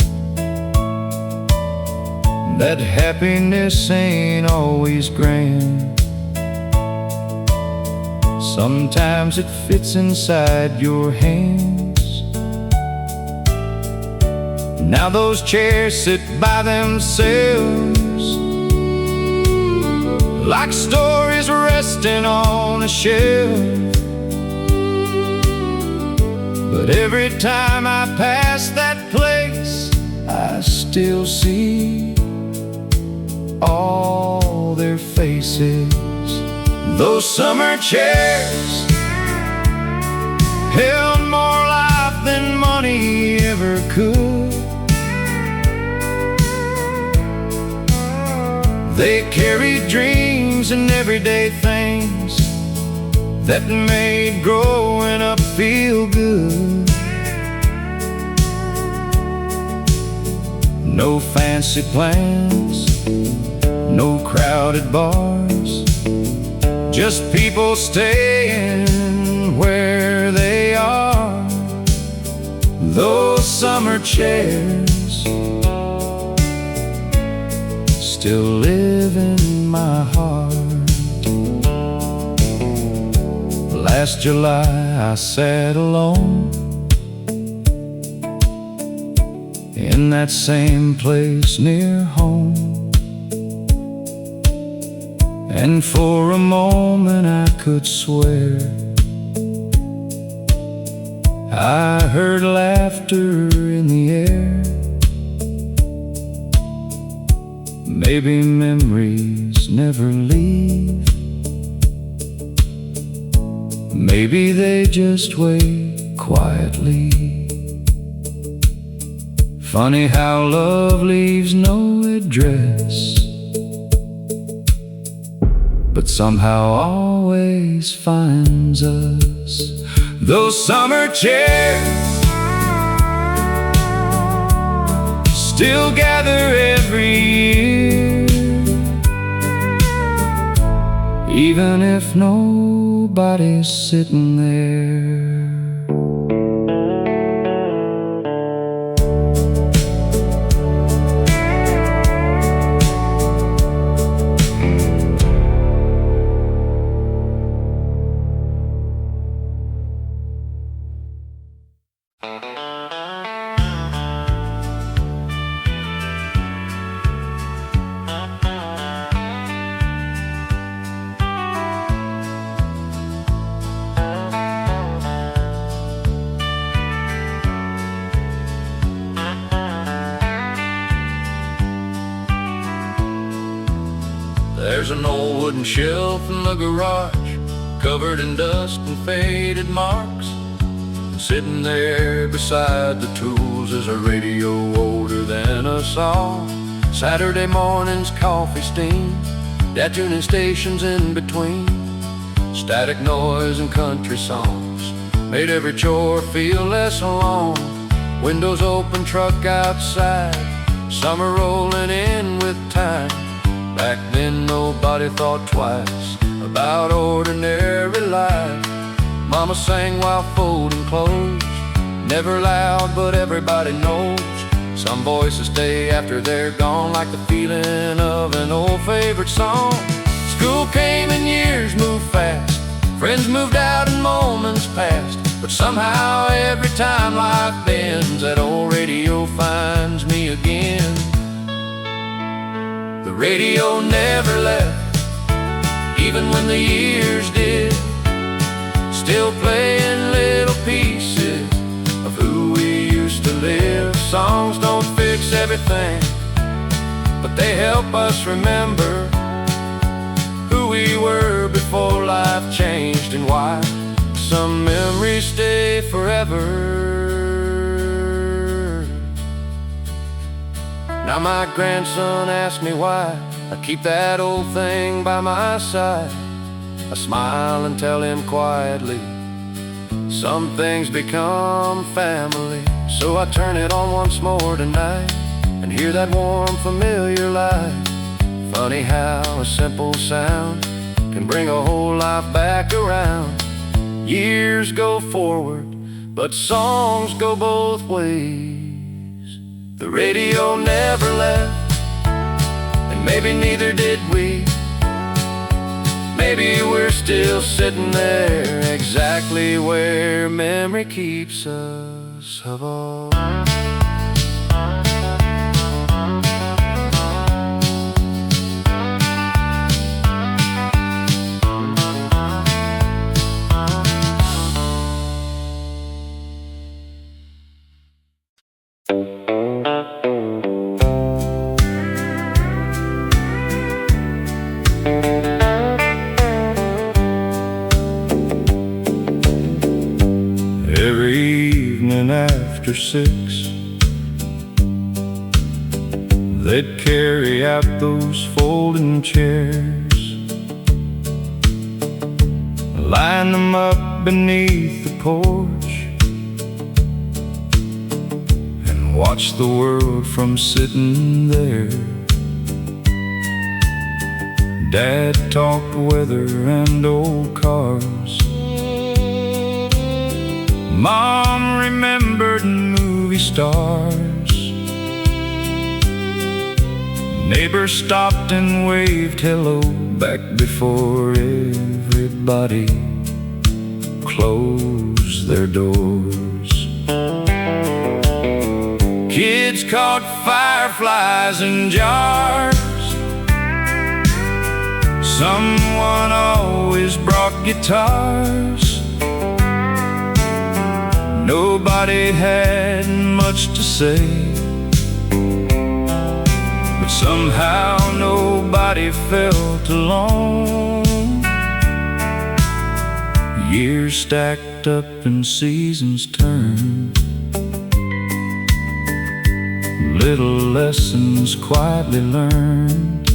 that happiness ain't always grand. Sometimes it fits inside your hands. Now those chairs sit by themselves, like stories resting on a shelf. But every time I pass that place, I still see all their faces. Those summer chairs held more life than money ever could. They carried dreams and everyday things that made growing up feel good. No fancy plans, no crowded bars, just people staying where they are. Those summer chairs still live in my heart. Last July I sat alone in that same place near home, and for a moment I could swear I heard laughter in the air. Maybe memories never leave, maybe they just wait quietly. Funny how love leaves no address, but somehow always finds us. Those summer chairs still gather every year, even if nobody's sitting there. There's an old wooden shelf in the garage, covered in dust and faded marks. Sitting there beside the tools is a radio older than us all. Saturday morning's coffee steam, dad tuning stations in between. Static noise and country songs made every chore feel less alone. Windows open, truck outside, summer rolling in with time. Back then nobody thought twice about ordinary life. Mama sang while folding clothes, never loud but everybody knows. Some voices stay after they're gone, like the feeling of an old favorite song. School came and years moved fast, friends moved out and moments passed. But somehow every time life bends, that old radio finds me again. The radio never left, even when the years did. Still playing little pieces of who we used to live. Songs don't fix everything, but they help us remember who we were before life changed, and why some memories stay forever. Now my grandson asks me why I keep that old thing by my side. I smile and tell him quietly, some things become family. So I turn it on once more tonight and hear that warm, familiar light. Funny how a simple sound can bring a whole life back around. Years go forward, but songs go both ways. The radio never left, and maybe neither did we. Maybe we're still sitting there, exactly where memory keeps us of all. Every evening after 6, they'd carry out those folding chairs, line them up beneath the porch, and watch the world from sitting there. Dad talked weather and old cars, Mom remembered movie stars. Neighbors stopped and waved hello back before everybody closed their doors. Kids caught fireflies in jars. Someone always brought guitars. Nobody had much to say, but somehow nobody felt alone. Years stacked up and seasons turned, little lessons quietly learned,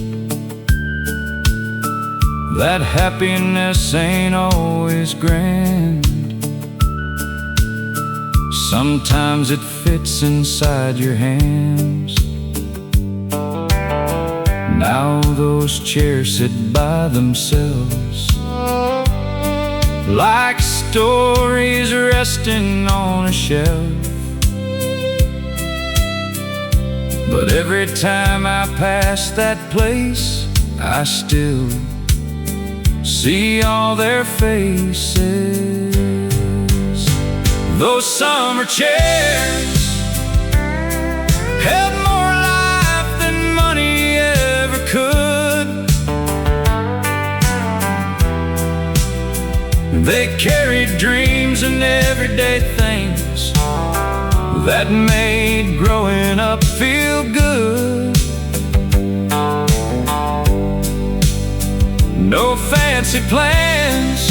that happiness ain't always grand. Sometimes it fits inside your hands. Now those chairs sit by themselves, like stories resting on a shelf. But every time I pass that place, I still see all their faces. Those summer chairs held more life than money ever could. They carried dreams and everyday things that made growing up feel good. No fancy plans,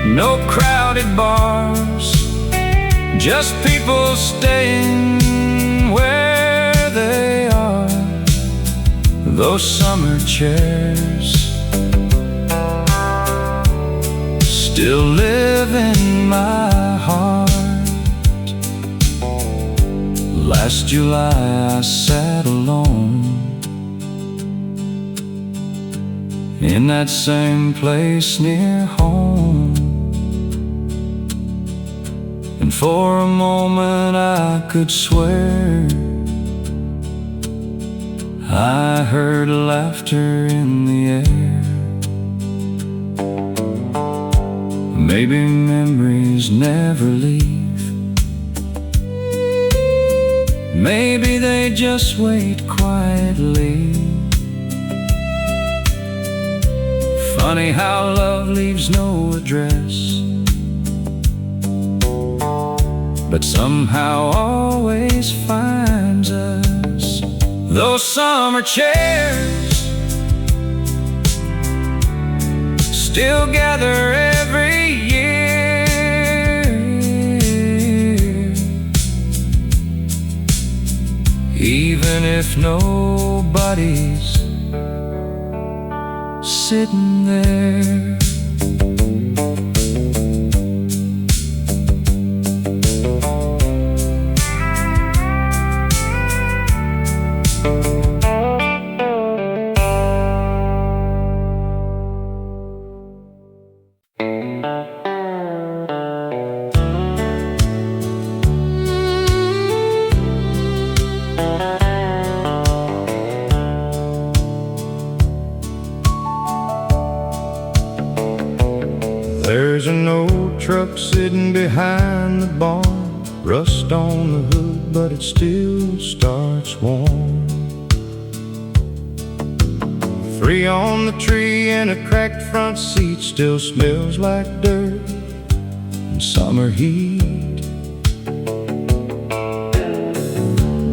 No crowded bars, just people staying where they are. Those summer chairs still live in my heart. Last July I sat alone in that same place near home, and for a moment I could swear I heard laughter in the air. Maybe memories never leave. Maybe they just wait quietly. Funny how love leaves no address, but somehow always finds us. Those summer chairs still gather every year, even if nobody's sitting there. There's an old truck sitting behind the barn, rust on the hood, but it still starts warm. 3 on the tree and a cracked front seat, still smells like dirt and summer heat.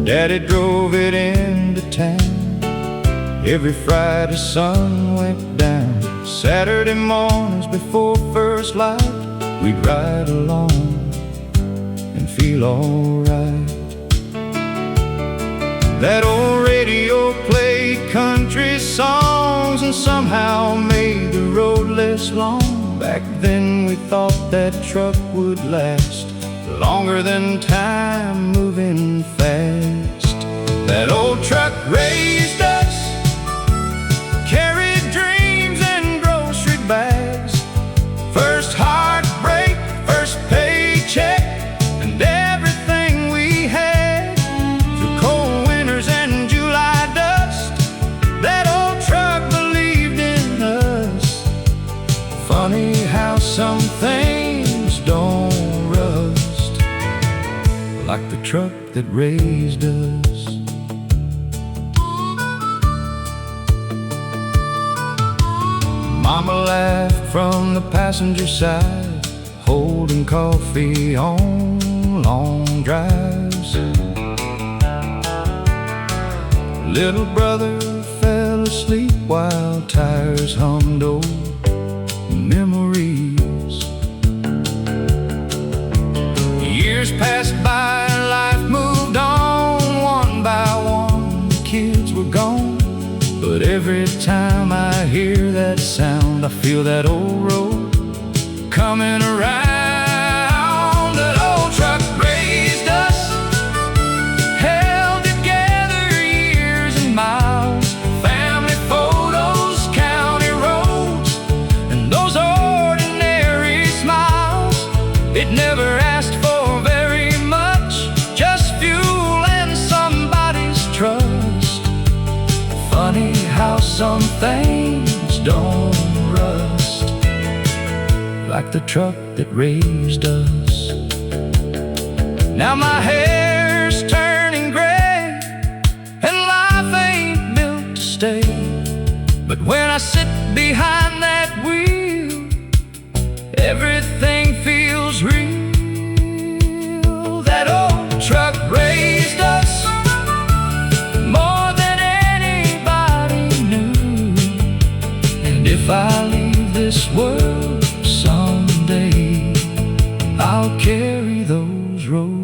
Daddy drove it into town every Friday sun went down. Saturday mornings before first light, we'd ride along and feel alright. That old radio played country songs and somehow made the road less long. Back then we thought that truck would last longer than time moving fast. That old truck raised us, carried dreams and grocery bags. First heartbreak, first paycheck, and everything we had. Through cold winters and July dust, that old truck believed in us. Funny how some things don't rust like the truck that raised us. Mama laughed from the passenger side, holding coffee on long drives. Little brother fell asleep while tires hummed old memories. Years passed by, life moved on. One by one, the kids were gone. But every time I hear that sound, I feel that old road coming around. That old truck raised us, held together years and miles. Family photos, county roads, and those ordinary smiles. It never asked for very much, just fuel and somebody's trust. Funny how some things don't rust like the truck that raised us. Now my hair's turning gray and life ain't built to stay, but when I sit behind that wheel, everything feels real. That old truck raised us more than anybody knew, and if I leave this world someday, someday I'll carry those roads.